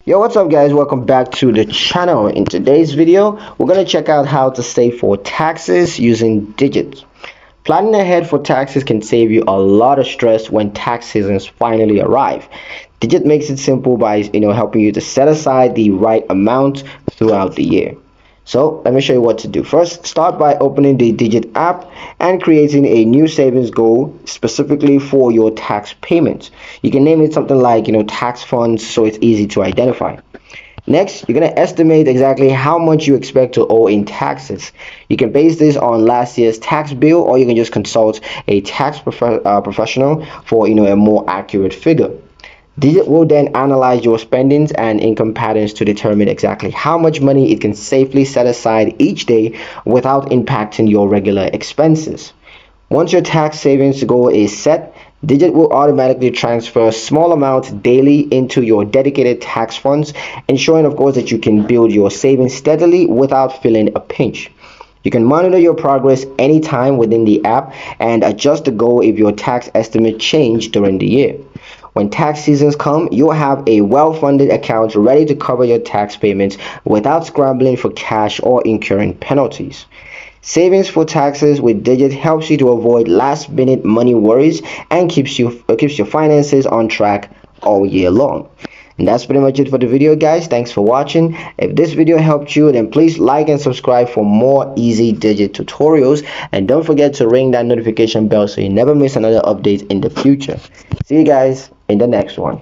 Yo, what's up guys? Welcome back to the channel. In today's video, we're going to check out how to save for taxes using digits. Planning ahead for taxes can save you a lot of stress when tax seasons finally arrive. Digit makes it simple by helping you to set aside the right amount throughout the year. So let me show you what to do. First, start by opening the Digit app and creating a new savings goal specifically for your tax payments. You can name it something like, tax funds, so it's easy to identify. Next, you're going to estimate exactly how much you expect to owe in taxes. You can base this on last year's tax bill, or you can just consult a professional for a more accurate figure. Digit will then analyze your spendings and income patterns to determine exactly how much money it can safely set aside each day without impacting your regular expenses. Once your tax savings goal is set, Digit will automatically transfer small amounts daily into your dedicated tax funds, ensuring, of course, that you can build your savings steadily without feeling a pinch. You can monitor your progress anytime within the app and adjust the goal if your tax estimate changed during the year. When tax seasons come, you'll have a well-funded account ready to cover your tax payments without scrambling for cash or incurring penalties. Savings for taxes with Digit helps you to avoid last-minute money worries and keeps your finances on track all year long. And that's pretty much it for the video, guys. Thanks for watching. If this video helped you, then please like and subscribe for more easy Digit tutorials, and don't forget to ring that notification bell so you never miss another update in the future. See you guys in the next one.